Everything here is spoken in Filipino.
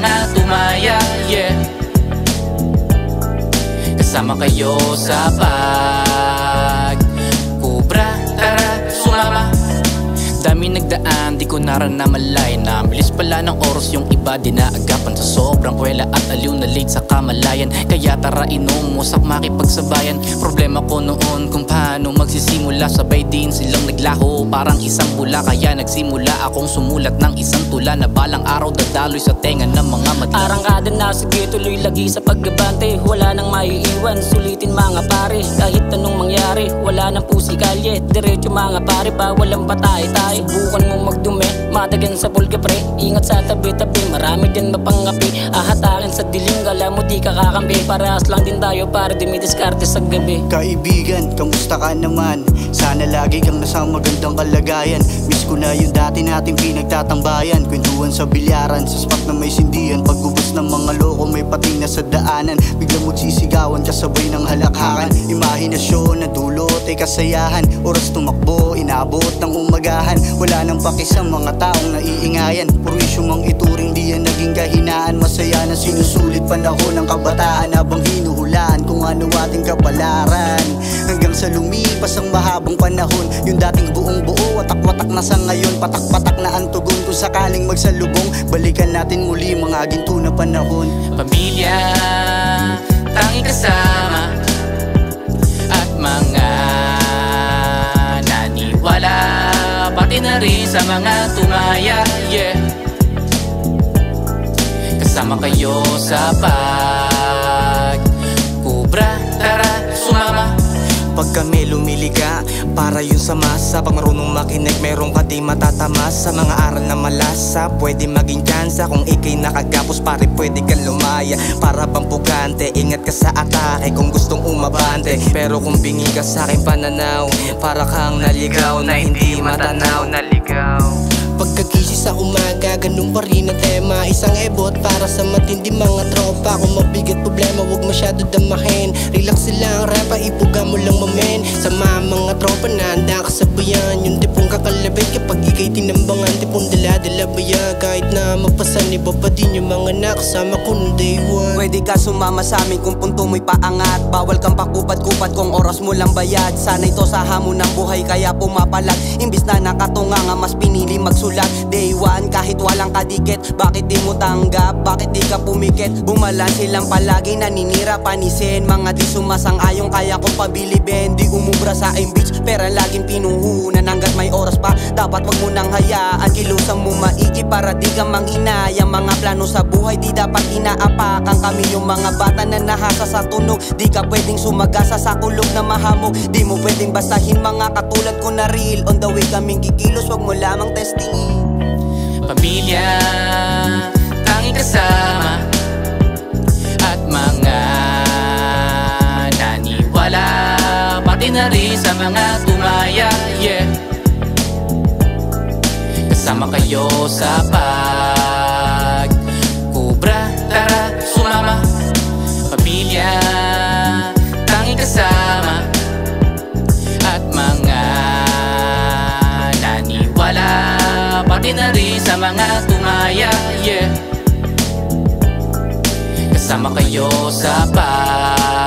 mga tumaya, yeah. Kasama kayo sa pag-kubra, tara, sumama. Dami nagdaan, di ko naranamalay na bilis pala ng oras yung iba dinaagapan sa sobrang kwela at aliw na late sa kamalayan. Kaya tara inom, musak makipagsabayan. Problema ko noon kung paano magsisimula, sabay din silang naglaho parang isang bula. Kaya nagsimula akong sumulat ng isang tula na balang araw dadaloy sa tenga ng mga madla. Arangkada na sige, tuloy lagi sa paggabante. Wala nang maiiwan, sulitin mga pare. Kahit anong mangyari, wala nang pusi kalye. Diretso mga pare, bawal ang patay-tay. Subukan mo magdumi, matagan sa pulga pre. Ingat sa tabi-tabi, marami din mapangapi. Ahatakin sa dilim, kala mo di ka kakampi. Parehas lang din tayo para di may diskarte sa gabi. Kaibigan, kamusta ka naman? Sana lagi kang nasa magandang kalagayan. Miss ko na yung dati nating pinagtatambayan. Kwentuhan sa bilyaran, sa spot na may sindihan. Pagubos ng mga loko may pating na sa daanan. Biglang magsisigawan kasabay ng halakhakan. Imahinasyon na dulot ay kasayahan. Oras tumakbo, inabot ng umagahan. Wala nang paki sa mga taong naiingayan. Purwisyo mang ituring, di yan naging kahinaan. Masaya na sinusulit panahon ng kabataan habang hinuhulaan kung ano ating kapalaran. Hanggang sa lumipas ang mahabang panahon, yung dating buong buo, watak-watak na sa ngayon. Patak-patak na ang tugon kung sakaling magsalubong. Balikan natin muli mga ginto na panahon. Pamilya, tanging kasama, at mga naniwala, pati na rin sa mga tumaya, yeah. Kasama kayo sa pag-kubra, tara, sumama. Pag kami lumiliga, para yun sa masa. Pag marunong makinig, meron ka di matatamas. Sa mga aral na malasa, pwede maging tsansa. Kung ikay nakagapos, pare pwede kang lumaya. Para bang pugante, ingat ka sa atake kung gustong umabante. Pero kung bingi ka sa aking pananaw, para kang naligaw na hindi matanaw. Pagkagising sa umaga, ganun pa rin ang tema. Isang ebot para sa matindi mga tropa. Kung mabigat problema, huwag masyado damahin. Relax lang, rapa, ipuga mo lang mamen. Sama mga tropa na handa ka sa bayan. Yung tipong kakalabit kapag ikay tinambangan. Tipong dala-dala baya. Kahit na magpasan, iba pa din yung mga nakasama ko nung day one. Pwede ka sumama sa amin kung punto mo'y paangat. Bawal kang pakupad-kupad kung oras mo lang bayad. Sana ito sa hamon ng buhay kaya pumapalag. Imbis na nakatunga nga, mas pinili magsulat. Day one kahit walang kadikit. Bakit di mo tanggap? Bakit di ka pumikit? Bumalan silang palagi naninira panisin. Mga di sumasang-ayong kaya kong pabilibin. Di umubra sa imbeach pera laging pinuhunan. Hanggat may oras pa dapat wag mo nang hayaan. Kilusang mo maigi para di ka manghinayang. Mga plano sa buhay di dapat inaapakan. Kami yung mga bata na nahasa sa tunog. Di ka pwedeng sumagasa sa kulog na mahamog. Di mo pwedeng bastahin mga katulad ko na real. On the way kaming kikilos, wag mo lamang testing. Pamilya, tanging kasama, at mga naniwala, pati na rin sa mga tumaya, yeah. Kasama kayo sa pag-kubra, tara, sumama. Pamilya, tanging kasama, at mga naniwala, pati na rin sa mga tumaya, yeah. Kasama kayo sa pag